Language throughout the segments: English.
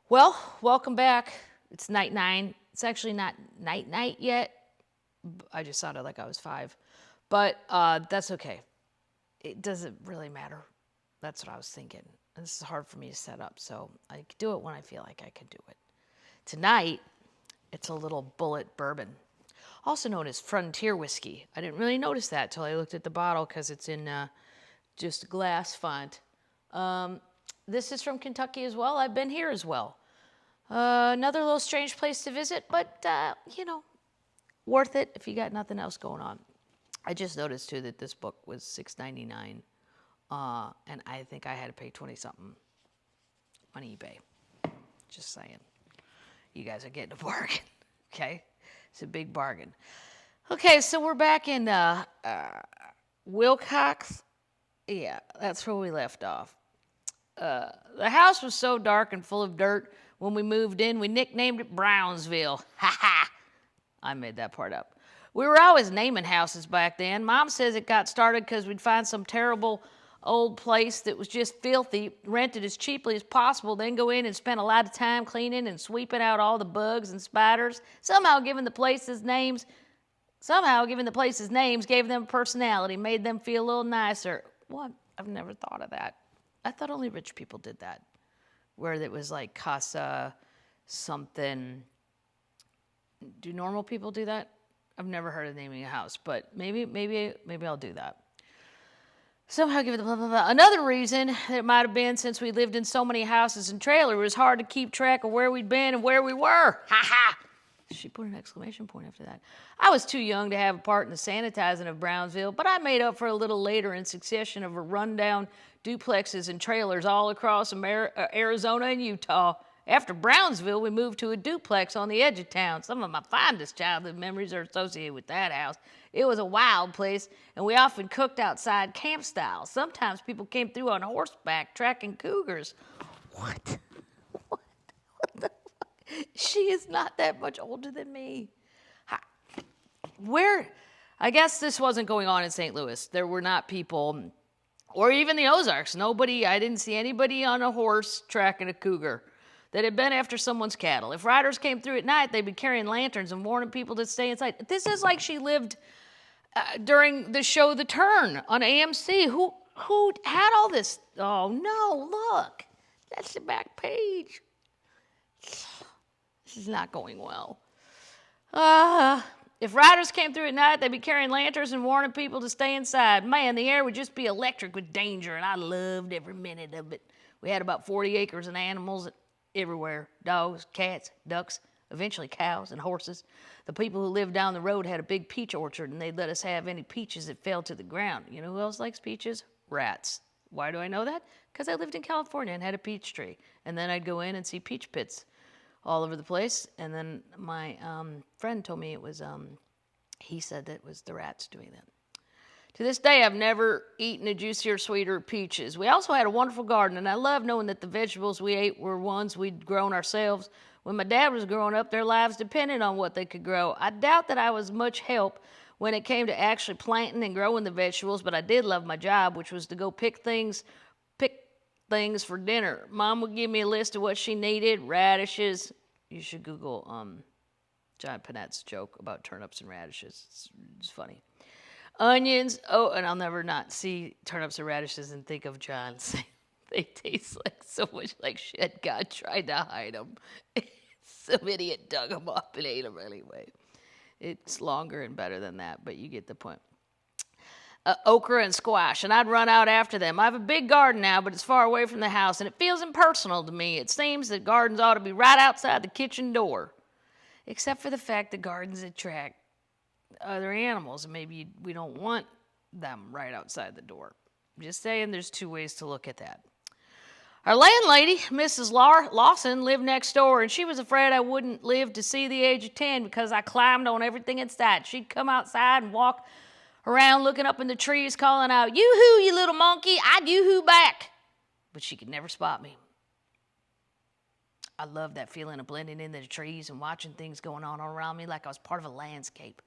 Well, welcome back. It's night 9. It's actually not night yet. I just sounded like I was 5. But that's okay. It doesn't really matter. That's what I was thinking. And this is hard for me to set up, so I can do it when I feel like I can do it. Tonight, it's a little bullet bourbon, also known as Frontier whiskey. I didn't really notice that till I looked at the bottle because it's in just glass font. This is from Kentucky as well. I've been here as well. Another little strange place to visit, but, worth it if you got nothing else going on. I just noticed, too, that this book was $6.99, and I think I had to pay 20-something on eBay. Just saying. You guys are getting a bargain, okay? It's a big bargain. Okay, so we're back in Wilcox. Yeah, that's where we left off. The house was so dark and full of dirt. When we moved in, we nicknamed it Brownsville. Ha ha! I made that part up. We were always naming houses back then. Mom says it got started because we'd find some terrible old place that was just filthy, rented as cheaply as possible, then go in and spend a lot of time cleaning and sweeping out all the bugs and spiders, somehow giving the places names gave them personality, made them feel a little nicer. What? I've never thought of that. I thought only rich people did that, where it was like casa something. Do normal people do that? I've never heard of naming a house, but maybe I'll do that. Somehow give it the blah, blah, blah. Another reason it might have been since we lived in so many houses and trailers, it was hard to keep track of where we'd been and where we were. Ha ha! She put an exclamation point after that. I was too young to have a part in the sanitizing of Brownsville, but I made up for it a little later in succession of rundown duplexes and trailers all across Arizona and Utah. After Brownsville, we moved to a duplex on the edge of town. Some of my fondest childhood memories are associated with that house. It was a wild place, and we often cooked outside camp style. Sometimes people came through on horseback tracking cougars. What? What the fuck? She is not that much older than me. Where? I guess this wasn't going on in St. Louis. There were not people, or even the Ozarks. I didn't see anybody on a horse tracking a cougar that had been after someone's cattle. If riders came through at night, they'd be carrying lanterns and warning people to stay inside. This is like she lived during the show The Turn on AMC. Who had all this? Oh, no, look. That's the back page. This is not going well. If riders came through at night, they'd be carrying lanterns and warning people to stay inside. Man, the air would just be electric with danger, and I loved every minute of it. We had about 40 acres and animals everywhere. Dogs, cats, ducks, eventually cows and horses. The people who lived down the road had a big peach orchard, and they'd let us have any peaches that fell to the ground. You know who else likes peaches? Rats. Why do I know that? Because I lived in California and had a peach tree. And then I'd go in and see peach pits all over the place. And then my friend told me it was, he said that it was the rats doing that. To this day, I've never eaten a juicier, sweeter peaches. We also had a wonderful garden, and I love knowing that the vegetables we ate were ones we'd grown ourselves. When my dad was growing up, their lives depended on what they could grow. I doubt that I was much help when it came to actually planting and growing the vegetables, but I did love my job, which was to go pick things for dinner. Mom would give me a list of what she needed. Radishes. You should Google John Panett's joke about turnips and radishes. It's funny. Onions. Oh, and I'll never not see turnips and radishes and think of John saying they taste like so much like shit. God tried to hide them. Some idiot dug them up and ate them anyway. It's longer and better than that, but you get the point. Okra and squash, and I'd run out after them. I have a big garden now, but it's far away from the house, and it feels impersonal to me. It seems that gardens ought to be right outside the kitchen door, except for the fact that gardens attract other animals, and maybe we don't want them right outside the door. I'm just saying there's two ways to look at that. Our landlady, Mrs. Lawson, lived next door, and she was afraid I wouldn't live to see the age of 10 because I climbed on everything in sight. She'd come outside and walk around looking up in the trees, calling out, "Yoo-hoo, you little monkey, I'd yoo-hoo back." But she could never spot me. I loved that feeling of blending into the trees and watching things going on around me like I was part of a landscape.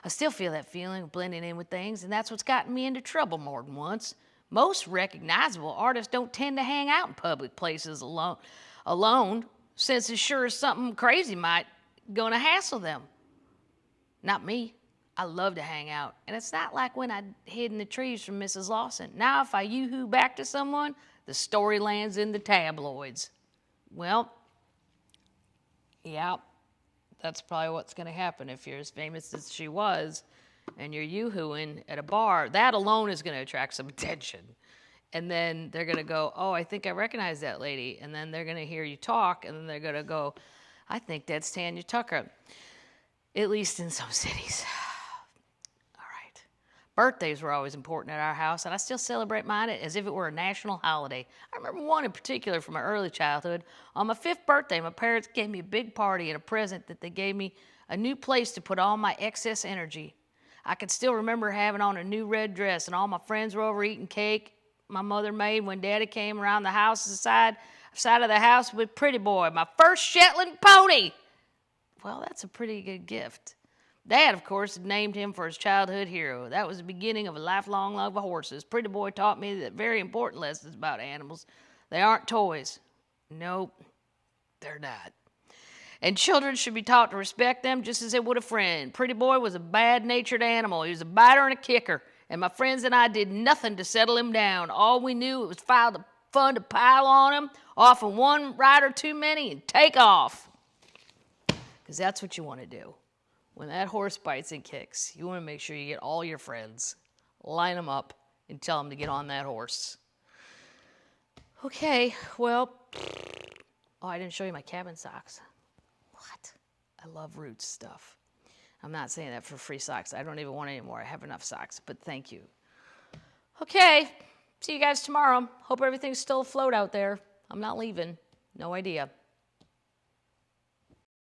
I still feel that feeling of blending in with things, and that's what's gotten me into trouble more than once. Most recognizable artists don't tend to hang out in public places alone, since it's sure something crazy might gonna hassle them. Not me. I love to hang out. And it's not like when I hid in the trees from Mrs. Lawson. Now if I yoo-hoo back to someone, the story lands in the tabloids. Well, yeah, that's probably what's going to happen if you're as famous as she was and you're yoo-hooing at a bar. That alone is going to attract some attention. And then they're going to go, oh, I think I recognize that lady. And then they're going to hear you talk, and then they're going to go, I think that's Tanya Tucker, at least in some cities. Birthdays were always important at our house, and I still celebrate mine as if it were a national holiday. I remember one in particular from my early childhood. On my 5th birthday, my parents gave me a big party and a present that they gave me a new place to put all my excess energy. I can still remember having on a new red dress, and all my friends were over eating cake my mother made when Daddy came around the house side of the house with Pretty Boy, my first Shetland pony. Well, that's a pretty good gift. Dad, of course, had named him for his childhood hero. That was the beginning of a lifelong love of horses. Pretty Boy taught me that very important lessons about animals. They aren't toys. Nope, they're not. And children should be taught to respect them just as they would a friend. Pretty Boy was a bad-natured animal. He was a biter and a kicker. And my friends and I did nothing to settle him down. All we knew it was fun to pile on him, often one rider too many, and take off. Because that's what you want to do. When that horse bites and kicks, you want to make sure you get all your friends, line them up, and tell them to get on that horse. Okay, well, oh, I didn't show you my cabin socks. What? I love Roots stuff. I'm not saying that for free socks. I don't even want any more. I have enough socks, but thank you. Okay, see you guys tomorrow. Hope everything's still afloat out there. I'm not leaving. No idea.